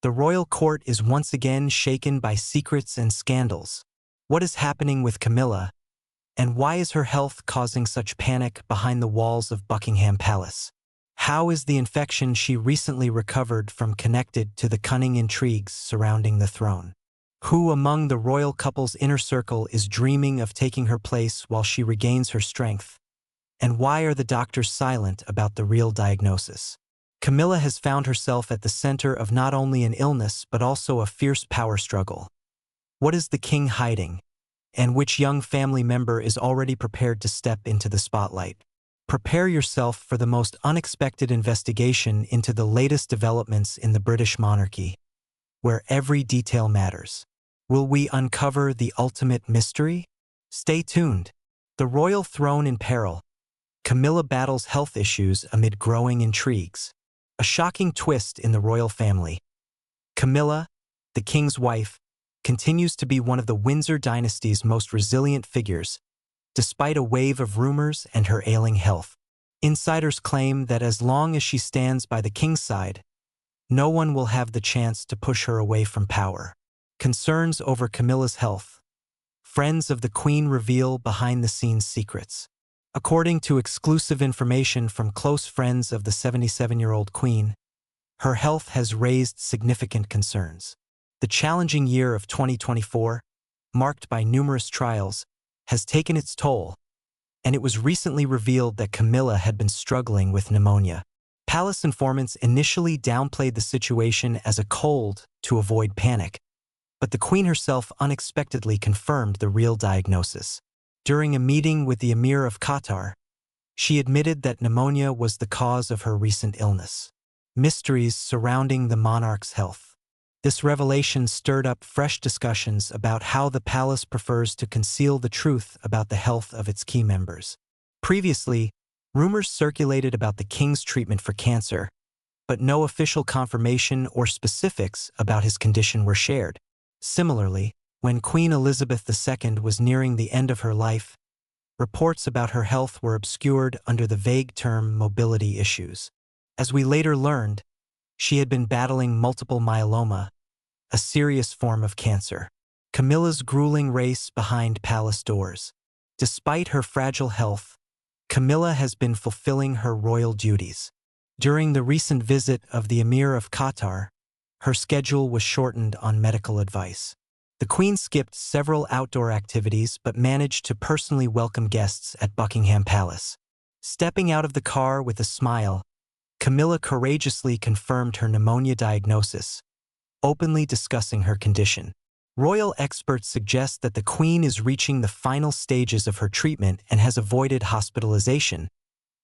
The royal court is once again shaken by secrets and scandals. What is happening with Camilla, and why is her health causing such panic behind the walls of Buckingham Palace? How is the infection she recently recovered from connected to the cunning intrigues surrounding the throne? Who among the royal couple's inner circle is dreaming of taking her place while she regains her strength? And why are the doctors silent about the real diagnosis? Camilla has found herself at the center of not only an illness but also a fierce power struggle. What is the king hiding? And which young family member is already prepared to step into the spotlight? Prepare yourself for the most unexpected investigation into the latest developments in the British monarchy, where every detail matters. Will we uncover the ultimate mystery? Stay tuned. The royal throne in peril. Camilla battles health issues amid growing intrigues. A shocking twist in the royal family. Camilla, the king's wife, continues to be one of the Windsor dynasty's most resilient figures, despite a wave of rumors and her ailing health. Insiders claim that as long as she stands by the king's side, no one will have the chance to push her away from power. Concerns over Camilla's health. Friends of the Queen reveal behind-the-scenes secrets. According to exclusive information from close friends of the 77-year-old Queen, her health has raised significant concerns. The challenging year of 2024, marked by numerous trials, has taken its toll, and it was recently revealed that Camilla had been struggling with pneumonia. Palace informants initially downplayed the situation as a cold to avoid panic, but the Queen herself unexpectedly confirmed the real diagnosis. During a meeting with the Emir of Qatar, she admitted that pneumonia was the cause of her recent illness. Mysteries surrounding the monarch's health. This revelation stirred up fresh discussions about how the palace prefers to conceal the truth about the health of its key members. Previously, rumors circulated about the king's treatment for cancer, but no official confirmation or specifics about his condition were shared. Similarly, when Queen Elizabeth II was nearing the end of her life, reports about her health were obscured under the vague term mobility issues. As we later learned, she had been battling multiple myeloma, a serious form of cancer. Camilla's grueling race behind palace doors. Despite her fragile health, Camilla has been fulfilling her royal duties. During the recent visit of the Emir of Qatar, her schedule was shortened on medical advice. The Queen skipped several outdoor activities but managed to personally welcome guests at Buckingham Palace. Stepping out of the car with a smile, Camilla courageously confirmed her pneumonia diagnosis, openly discussing her condition. Royal experts suggest that the Queen is reaching the final stages of her treatment and has avoided hospitalization,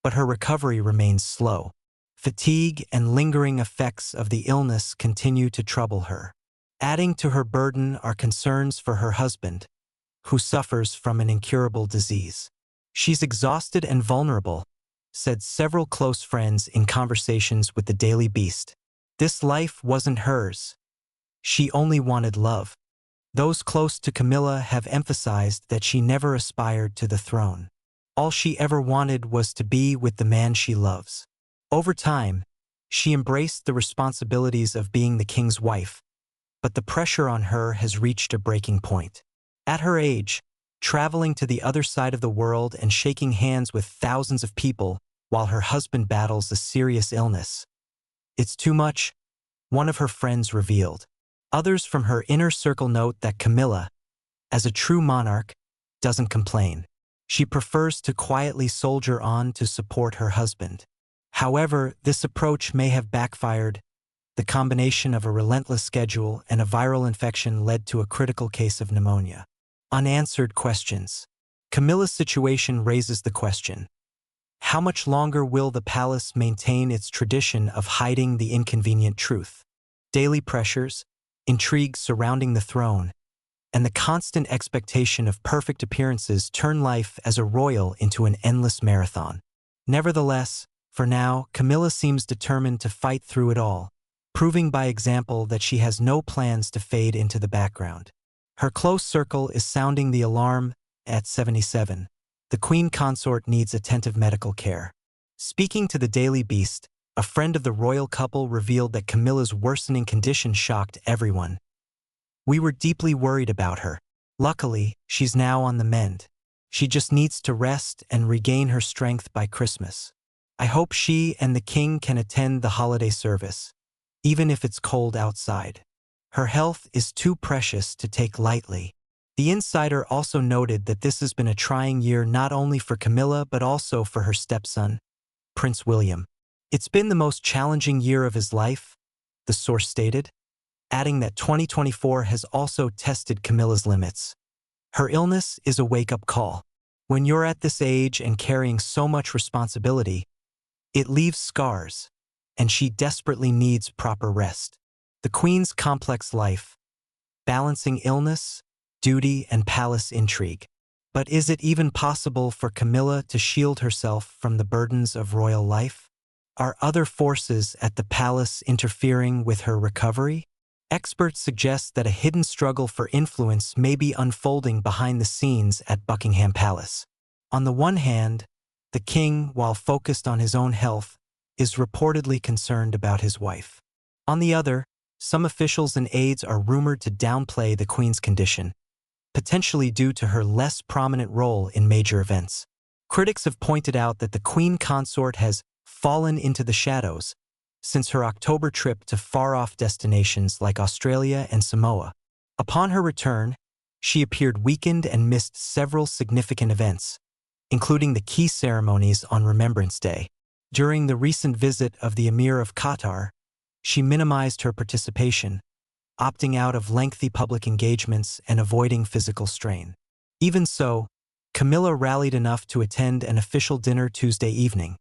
but her recovery remains slow. Fatigue and lingering effects of the illness continue to trouble her. Adding to her burden are concerns for her husband, who suffers from an incurable disease. She's exhausted and vulnerable, said several close friends in conversations with the Daily Beast. This life wasn't hers. She only wanted love. Those close to Camilla have emphasized that she never aspired to the throne. All she ever wanted was to be with the man she loves. Over time, she embraced the responsibilities of being the king's wife, but the pressure on her has reached a breaking point. At her age, traveling to the other side of the world and shaking hands with thousands of people while her husband battles a serious illness. It's too much, one of her friends revealed. Others from her inner circle note that Camilla, as a true monarch, doesn't complain. She prefers to quietly soldier on to support her husband. However, this approach may have backfired. The combination of a relentless schedule and a viral infection led to a critical case of pneumonia. Unanswered questions. Camilla's situation raises the question: how much longer will the palace maintain its tradition of hiding the inconvenient truth? Daily pressures, intrigues surrounding the throne, and the constant expectation of perfect appearances turn life as a royal into an endless marathon. Nevertheless, for now, Camilla seems determined to fight through it all, proving by example that she has no plans to fade into the background. Her close circle is sounding the alarm. At 77, the Queen consort needs attentive medical care. Speaking to the Daily Beast, A friend of the royal couple revealed that Camilla's worsening condition shocked everyone. "We were deeply worried about her. Luckily, she's now on the mend. She just needs to rest and regain her strength by Christmas. I hope she and the king can attend the holiday service, even if it's cold outside. Her health is too precious to take lightly." The insider also noted that this has been a trying year not only for Camilla but also for her stepson, Prince William. "It's been the most challenging year of his life," the source stated, adding that 2024 has also tested Camilla's limits. "Her illness is a wake-up call. When you're at this age and carrying so much responsibility, it leaves scars, and she desperately needs proper rest." The Queen's complex life, balancing illness, duty, and palace intrigue. But is it even possible for Camilla to shield herself from the burdens of royal life? Are other forces at the palace interfering with her recovery? Experts suggest that a hidden struggle for influence may be unfolding behind the scenes at Buckingham Palace. On the one hand, the king, while focused on his own health, is reportedly concerned about his wife. On the other, some officials and aides are rumored to downplay the Queen's condition, potentially due to her less prominent role in major events. Critics have pointed out that the Queen consort has fallen into the shadows since her October trip to far-off destinations like Australia and Samoa. Upon her return, she appeared weakened and missed several significant events, including the key ceremonies on Remembrance Day. During the recent visit of the Emir of Qatar, she minimized her participation, opting out of lengthy public engagements and avoiding physical strain. Even so, Camilla rallied enough to attend an official dinner Tuesday evening,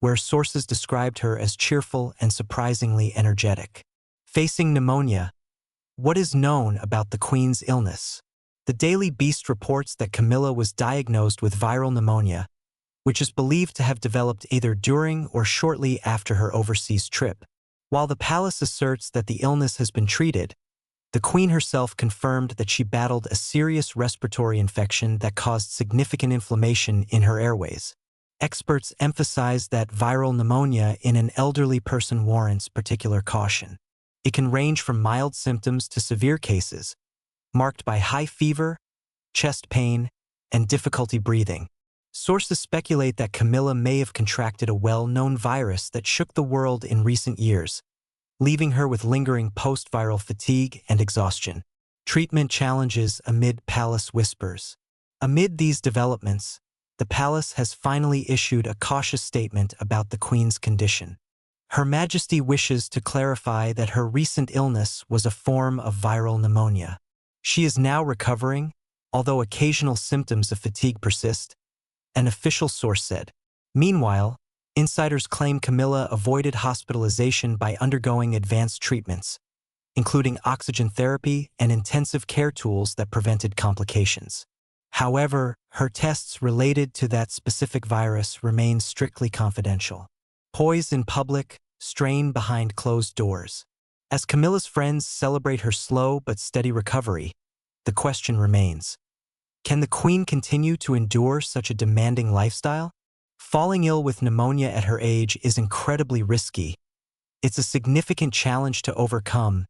where sources described her as cheerful and surprisingly energetic. Facing pneumonia, what is known about the Queen's illness? The Daily Beast reports that Camilla was diagnosed with viral pneumonia, which is believed to have developed either during or shortly after her overseas trip. While the palace asserts that the illness has been treated, the Queen herself confirmed that she battled a serious respiratory infection that caused significant inflammation in her airways. Experts emphasize that viral pneumonia in an elderly person warrants particular caution. It can range from mild symptoms to severe cases, marked by high fever, chest pain, and difficulty breathing. Sources speculate that Camilla may have contracted a well-known virus that shook the world in recent years, leaving her with lingering post-viral fatigue and exhaustion. Treatment challenges amid palace whispers. Amid these developments, the palace has finally issued a cautious statement about the Queen's condition. Her Majesty wishes to clarify that her recent illness was a form of viral pneumonia. She is now recovering, although occasional symptoms of fatigue persist, an official source said. Meanwhile, insiders claim Camilla avoided hospitalization by undergoing advanced treatments, including oxygen therapy and intensive care tools that prevented complications. However, her tests related to that specific virus remain strictly confidential. Poise in public, strain behind closed doors. As Camilla's friends celebrate her slow but steady recovery, the question remains: can the Queen continue to endure such a demanding lifestyle? Falling ill with pneumonia at her age is incredibly risky. It's a significant challenge to overcome,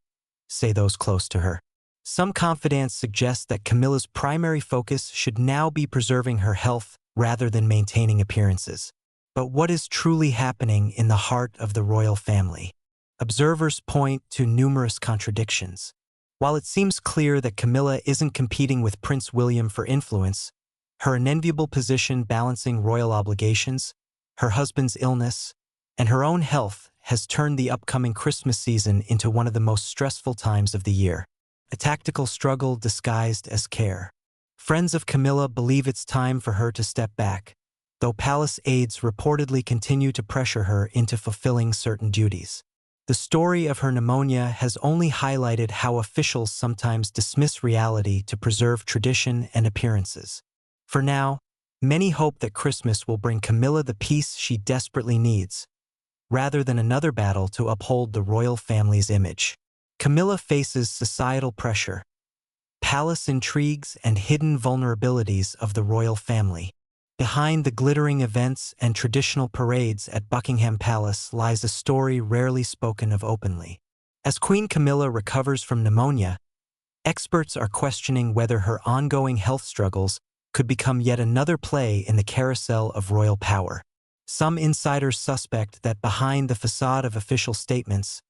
say those close to her. Some confidants suggest that Camilla's primary focus should now be preserving her health rather than maintaining appearances. But what is truly happening in the heart of the royal family? Observers point to numerous contradictions. While it seems clear that Camilla isn't competing with Prince William for influence, her unenviable position balancing royal obligations, her husband's illness, and her own health has turned the upcoming Christmas season into one of the most stressful times of the year. A tactical struggle disguised as care. Friends of Camilla believe it's time for her to step back, though palace aides reportedly continue to pressure her into fulfilling certain duties. The story of her pneumonia has only highlighted how officials sometimes dismiss reality to preserve tradition and appearances. For now, many hope that Christmas will bring Camilla the peace she desperately needs, rather than another battle to uphold the royal family's image. Camilla faces societal pressure, palace intrigues, and hidden vulnerabilities of the royal family. Behind the glittering events and traditional parades at Buckingham Palace lies a story rarely spoken of openly. As Queen Camilla recovers from pneumonia, experts are questioning whether her ongoing health struggles could become yet another play in the carousel of royal power. Some insiders suspect that behind the facade of official statements,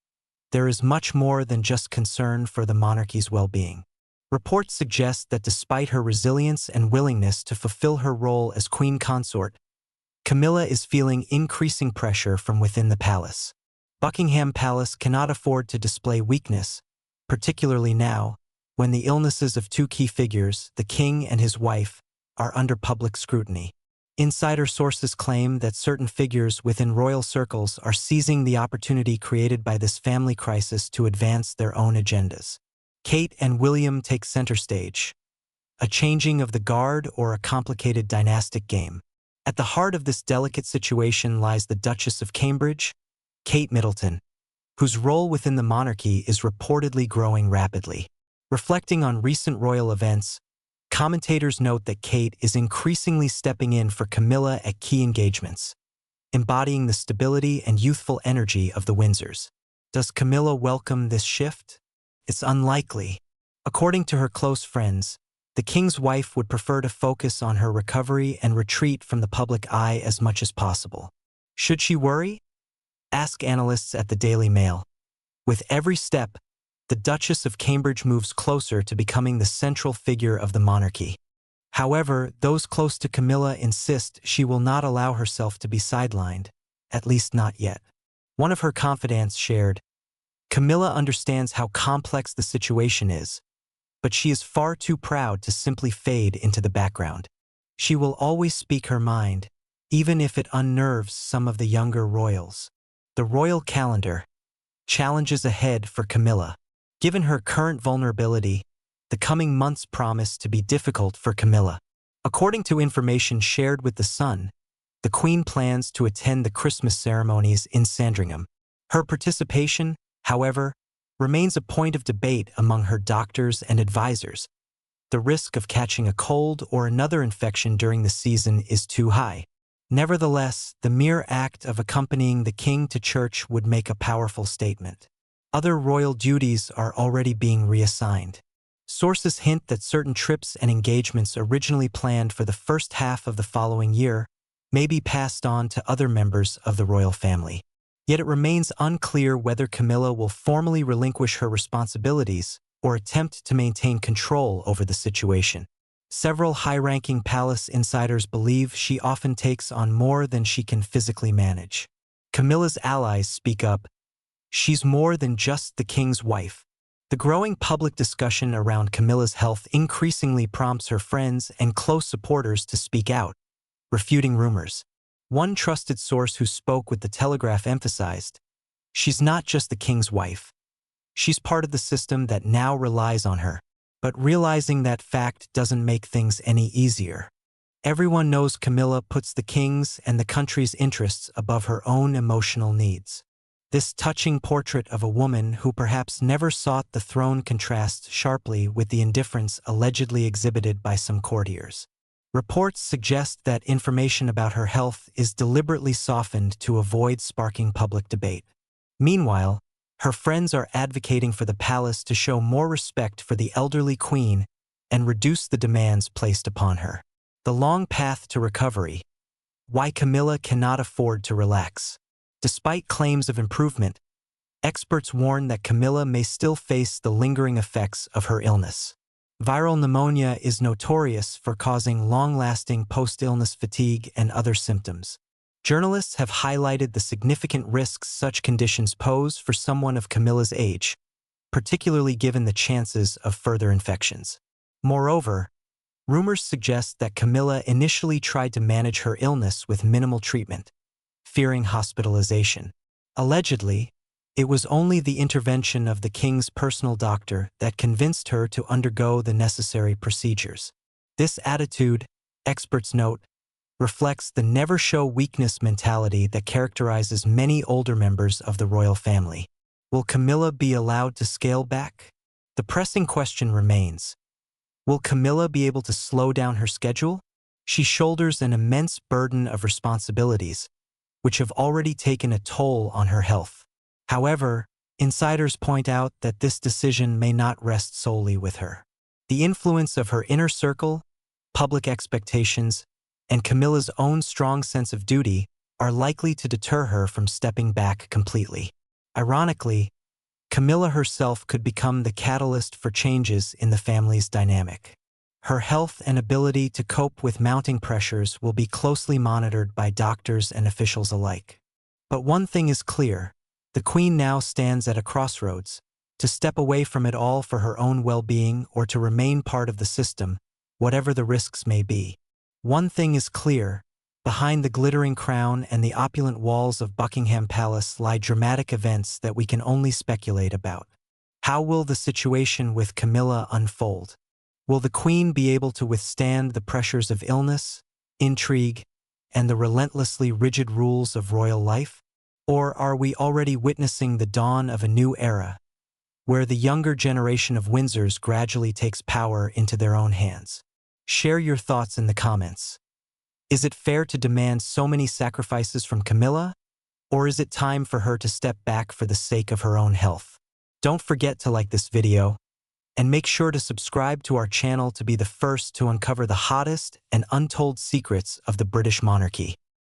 there is much more than just concern for the monarchy's well-being. Reports suggest that despite her resilience and willingness to fulfill her role as queen consort, Camilla is feeling increasing pressure from within the palace. Buckingham Palace cannot afford to display weakness, particularly now, when the illnesses of two key figures, the king and his wife, are under public scrutiny. Insider sources claim that certain figures within royal circles are seizing the opportunity created by this family crisis to advance their own agendas. Kate and William take center stage, a changing of the guard or a complicated dynastic game. At the heart of this delicate situation lies the Duchess of Cambridge, Kate Middleton, whose role within the monarchy is reportedly growing rapidly. Reflecting on recent royal events, commentators note that Kate is increasingly stepping in for Camilla at key engagements, embodying the stability and youthful energy of the Windsors. Does Camilla welcome this shift? It's unlikely. According to her close friends, the king's wife would prefer to focus on her recovery and retreat from the public eye as much as possible. Should she worry? Ask analysts at the Daily Mail. With every step, the Duchess of Cambridge moves closer to becoming the central figure of the monarchy. However, those close to Camilla insist she will not allow herself to be sidelined, at least not yet. One of her confidants shared, "Camilla understands how complex the situation is, but she is far too proud to simply fade into the background. She will always speak her mind, even if it unnerves some of the younger royals." The royal calendar. Challenges ahead for Camilla. Given her current vulnerability, the coming months promise to be difficult for Camilla. According to information shared with The Sun, the Queen plans to attend the Christmas ceremonies in Sandringham. Her participation, however, remains a point of debate among her doctors and advisors. The risk of catching a cold or another infection during the season is too high. Nevertheless, the mere act of accompanying the king to church would make a powerful statement. Other royal duties are already being reassigned. Sources hint that certain trips and engagements originally planned for the first half of the following year may be passed on to other members of the royal family. Yet it remains unclear whether Camilla will formally relinquish her responsibilities or attempt to maintain control over the situation. Several high-ranking palace insiders believe she often takes on more than she can physically manage. Camilla's allies speak up. She's more than just the king's wife. The growing public discussion around Camilla's health increasingly prompts her friends and close supporters to speak out, refuting rumors. One trusted source who spoke with The Telegraph emphasized, "She's not just the king's wife. She's part of the system that now relies on her." But realizing that fact doesn't make things any easier. Everyone knows Camilla puts the king's and the country's interests above her own emotional needs. This touching portrait of a woman who perhaps never sought the throne contrasts sharply with the indifference allegedly exhibited by some courtiers. Reports suggest that information about her health is deliberately softened to avoid sparking public debate. Meanwhile, her friends are advocating for the palace to show more respect for the elderly queen and reduce the demands placed upon her. The long path to recovery. Why Camilla cannot afford to relax. Despite claims of improvement, experts warn that Camilla may still face the lingering effects of her illness. Viral pneumonia is notorious for causing long-lasting post-illness fatigue and other symptoms. Journalists have highlighted the significant risks such conditions pose for someone of Camilla's age, particularly given the chances of further infections. Moreover, rumors suggest that Camilla initially tried to manage her illness with minimal treatment, fearing hospitalization. Allegedly, it was only the intervention of the king's personal doctor that convinced her to undergo the necessary procedures. This attitude, experts note, reflects the never-show-weakness mentality that characterizes many older members of the royal family. Will Camilla be allowed to scale back? The pressing question remains. Will Camilla be able to slow down her schedule? She shoulders an immense burden of responsibilities, which have already taken a toll on her health. However, insiders point out that this decision may not rest solely with her. The influence of her inner circle, public expectations, and Camilla's own strong sense of duty are likely to deter her from stepping back completely. Ironically, Camilla herself could become the catalyst for changes in the family's dynamic. Her health and ability to cope with mounting pressures will be closely monitored by doctors and officials alike. But one thing is clear: the Queen now stands at a crossroads, to step away from it all for her own well-being or to remain part of the system, whatever the risks may be. One thing is clear: behind the glittering crown and the opulent walls of Buckingham Palace lie dramatic events that we can only speculate about. How will the situation with Camilla unfold? Will the Queen be able to withstand the pressures of illness, intrigue, and the relentlessly rigid rules of royal life? Or are we already witnessing the dawn of a new era, where the younger generation of Windsors gradually takes power into their own hands? Share your thoughts in the comments. Is it fair to demand so many sacrifices from Camilla? Or is it time for her to step back for the sake of her own health? Don't forget to like this video, and make sure to subscribe to our channel to be the first to uncover the hottest and untold secrets of the British monarchy.